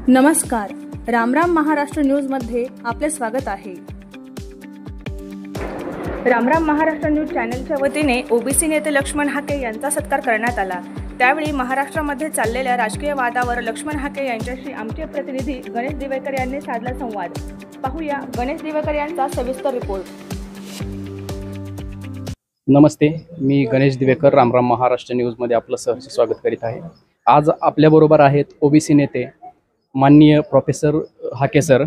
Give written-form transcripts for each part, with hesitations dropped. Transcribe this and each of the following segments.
नमस्कार, रामराम महाराष्ट्र न्यूज मध्ये आपले स्वागत आहे। रामराम महाराष्ट्र न्यूज चॅनलच्या वतीने ओबीसी नेते लक्ष्मण हाके यांचा सत्कार करण्यात आला। त्यावेळी महाराष्ट्रामध्ये चाललेल्या राजकीय वादावर लक्ष्मण हाके यांच्याशी आमचे प्रतिनिधी गणेश दिवेकर यांनी साधला संवाद। पाहूया गणेश दिवेकर यांचा सविस्तर रिपोर्ट। नमस्ते, मी गणेश दिवेकर रामराम महाराष्ट्र न्यूज मध्ये आपलं सहर्ष स्वागत करीत आहे। आज आपल्या बरोबर आहेत ओबीसी नेते माननीय प्रोफेसर हाके सर।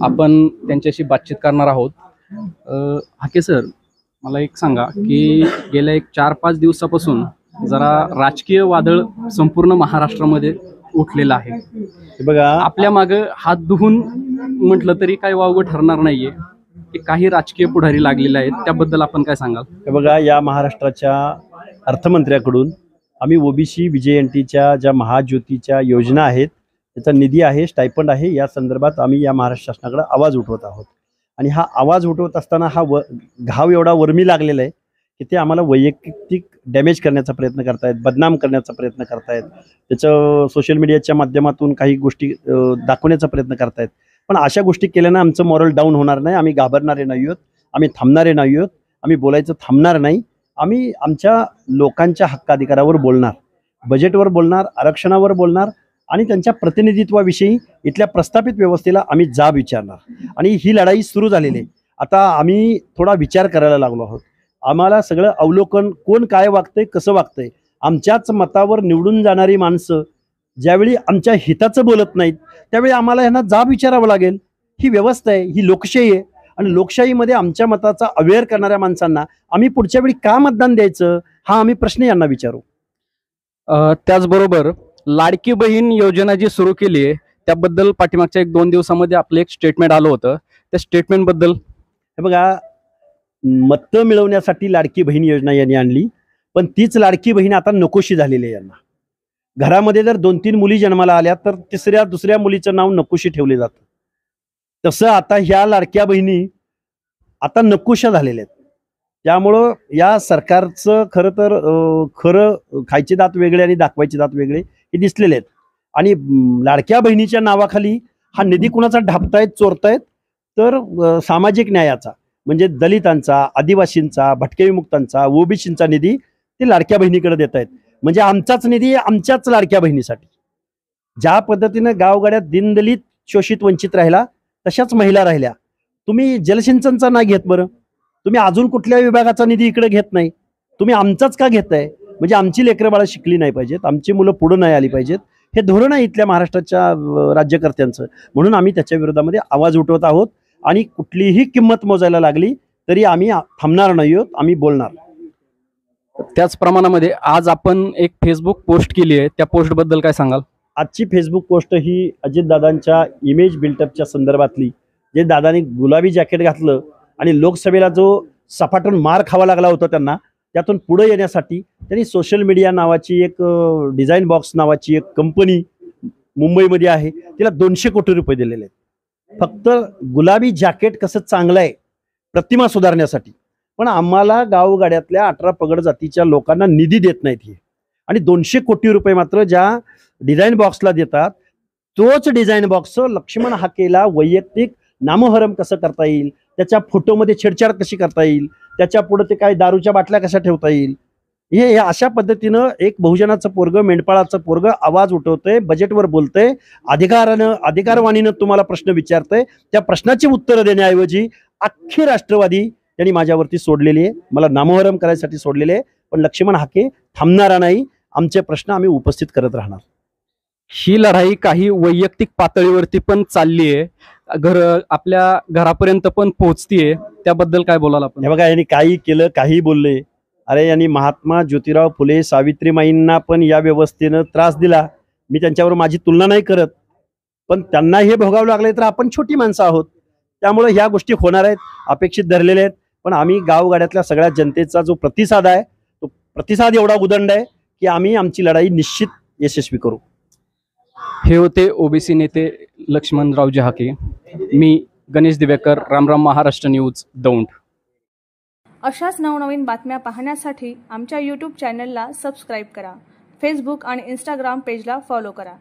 आपण त्यांच्याशी बातचीत करणार आहोत। हाके सर, मला एक सांगा की गेल्या 4-5 दिवसापासून जरा राजकीय वादळ संपूर्ण महाराष्ट्रामध्ये उठलेलं आहे। बघा, आपल्या मागे हात धुवून म्हटलं तरी काही वावगं ठरणार नाहीये की काही राजकीय पुढारी लागलेले आहेत, त्याबद्दल आपण काय सांगाल? बघा, या महाराष्ट्राच्या अर्थमंत्र्याकडून आम्ही ओबीसी विजयंतीच्या ज्या महाज्योतीच्या योजना आहेत त्याचा निधी आहे, स्टायपंड आहे, या संदर्भात आम्ही या महाराष्ट्र शासनाकडे आवाज उठवत आहोत। आणि हा आवाज उठवत असताना हा घाव एवढा वर्मी लागलेला आहे की ते आम्हाला वैयक्तिक डॅमेज करण्याचा प्रयत्न करतायत, बदनाम करण्याचा प्रयत्न करतायत, त्याचं सोशल मीडियाच्या माध्यमातून काही गोष्टी दाखवण्याचा प्रयत्न करतायत। पण अशा गोष्टी केल्यानं आमचं मॉरल डाऊन होणार नाही, आम्ही घाबरणारे नाही आहोत, आम्ही थांबणारे नाही आहोत, आम्ही बोलायचं थांबणार नाही। आम्ही आमच्या लोकांच्या हक्काधिकारावर बोलणार, बजेटवर बोलणार, आरक्षणावर बोलणार आणि त्यांच्या प्रतिनिधित्वाविषयी इथल्या प्रस्थापित व्यवस्थेला आम्ही जाब विचारणार। आणि ही लढाई सुरू झालेली आहे। आता आम्ही थोडा विचार करायला लागलो आहोत। आम्हाला सगळं अवलोकन, कोण काय वागतंय, कसं वागतंय, आमच्याच मतावर निवडून जाणारी माणसं ज्यावेळी आमच्या हिताचं बोलत नाहीत त्यावेळी आम्हाला यांना जाब विचारावं लागेल। ही व्यवस्था आहे, ही लोकशाही आहे आणि लोकशाहीमध्ये आमच्या मताचा अवेअर करणाऱ्या माणसांना आम्ही पुढच्या वेळी का मतदान द्यायचं हा आम्ही प्रश्न यांना विचारू। त्याचबरोबर लाडकी बहीण योजना जी सुरू केली आहे त्याबद्दल पाठीमागच्या 1-2 दिवसामध्ये आपलं एक स्टेटमेंट आलं होतं, त्या स्टेटमेंट बद्दल? हे बघा, मतं मिळवण्यासाठी लाडकी बहीण योजना यांनी आणली, पण तीच लाडकी बहीण आता नकोशी झालेली आहे यांना। घरामध्ये जर 2-3 मुली जन्माला आल्या तर तिसऱ्या दुसऱ्या मुलीचं नाव नकोशी ठेवले जातं। तसं आता ह्या लाडक्या बहिणी आता नकोशा झालेल्या आहेत। त्यामुळं या सरकारचं खरं खायचे दात वेगळे आणि दाखवायचे दात वेगळे हे दिसलेले आहेत। आणि लाडक्या बहिणीच्या नावाखाली हा निधी कुणाचा ढापतायत, चोरतायत तर सामाजिक न्यायाचा, म्हणजे दलितांचा, आदिवासींचा, भटके विमुक्तांचा, ओबीसींचा निधी ते लाडक्या बहिणीकडे देत आहेत। म्हणजे आमचाच निधी आमच्याच लाडक्या बहिणीसाठी। ज्या पद्धतीनं गावगाड्यात दीनदलित, शोषित, वंचित राहिला तशाच महिला राहिल्या। तुम्ही जलसिंचनचा नाही घेत, बरं तुम्ही अजून कुठल्या विभागाचा निधी इकडे घेत नाही, तुम्ही आमचाच का घेताय? म्हणजे आमची लेकरं बाळं शिकली नाही पाहिजेत, आमची मुलं पुढे नाही आली पाहिजेत, हे धोरण आहे इथल्या महाराष्ट्राच्या राज्यकर्त्यांचं। म्हणून आम्ही त्याच्या विरोधामध्ये आवाज उठवत आहोत आणि कुठलीही किंमत मोजायला लागली तरी आम्ही थांबणार नाही आहोत, आम्ही बोलणार। त्याच प्रमाणामध्ये आज आपण एक फेसबुक पोस्ट केली आहे, त्या पोस्ट बद्दल काय सांगाल? आजची फेसबुक पोस्ट ही अजितदादांच्या इमेज बिल्टअपच्या संदर्भातली, जे दादांनी गुलाबी जॅकेट घातलं आणि लोकसभेला जो सपाटून मार खावा लागला होता त्यांना, त्यातून पुढे येण्यासाठी त्यांनी सोशल मीडिया नावाची एक डिझाईन बॉक्स नावाची एक कंपनी मुंबईमध्ये आहे, तिला 200 कोटी रुपये दिलेले आहेत फक्त गुलाबी जॅकेट कसं चांगलं आहे प्रतिमा सुधारण्यासाठी। पण आम्हाला गावगाड्यातल्या 18 पगड जातीच्या लोकांना निधी देत नाहीत हे, आणि 200 कोटी रुपये मात्र ज्या डिझाईन बॉक्सला देतात तोच डिझाईन बॉक्स लक्ष्मण हाकेला वैयक्तिक नामोहरम कसं करता येईल, त्याच्या फोटोमध्ये छेडछाड कशी करता येईल, त्याच्या पुढे ते काय दारूच्या बाटल्या कशा ठेवता येईल, हे अशा पद्धतीनं एक बहुजनाचं पोरग, मेंढपाळाचं पोरग आवाज उठवतंय, बजेटवर बोलतंय, अधिकारवाणीनं तुम्हाला प्रश्न विचारतंय। त्या प्रश्नाची उत्तरं देण्याऐवजी अख्खी राष्ट्रवादी त्यांनी माझ्यावरती सोडलेली आहे, मला नामोहरम करायसाठी सोडलेले आहे। पण लक्ष्मण हाके थांबणारा नाही, आमचे प्रश्न आम्ही उपस्थित करत राहणार। ही लढाई काही वैयक्तिक पातळीवरती पण चालली आहे, आपल्या घरापर्यंत पण पोहोचतीये, त्याबद्दल काय बोलाल आपण? हे बघा, यांनी काही केलं, काही बोलले, अरे यांनी महात्मा ज्योतिराव फुले, सावित्रीमाईंना पण या व्यवस्थेनं त्रास दिला। मी त्यांच्यावर माझी तुलना नाही करत, पण त्यांना हे भोगावं लागले तर आपण छोटी माणसं आहोत, त्यामुळे ह्या गोष्टी होणार आहेत, अपेक्षित धरलेल्या आहेत। पण आम्ही गावगाड्यातल्या सगळ्या जनतेचा जो प्रतिसाद आहे तो प्रतिसाद एवढा उदंड आहे की आम्ही आमची लढाई निश्चित यशस्वी करू। हे होते ओबीसी नेते लक्ष्मणरावजी हाके। मी गणेश दिवेकर, रामराम महाराष्ट्र न्यूज, दौंड। अशाच नवनवीन बातम्या पाहण्यासाठी आमच्या YouTube चॅनलला सबस्क्राईब करा, फेसबुक आणि Instagram पेजला फॉलो करा।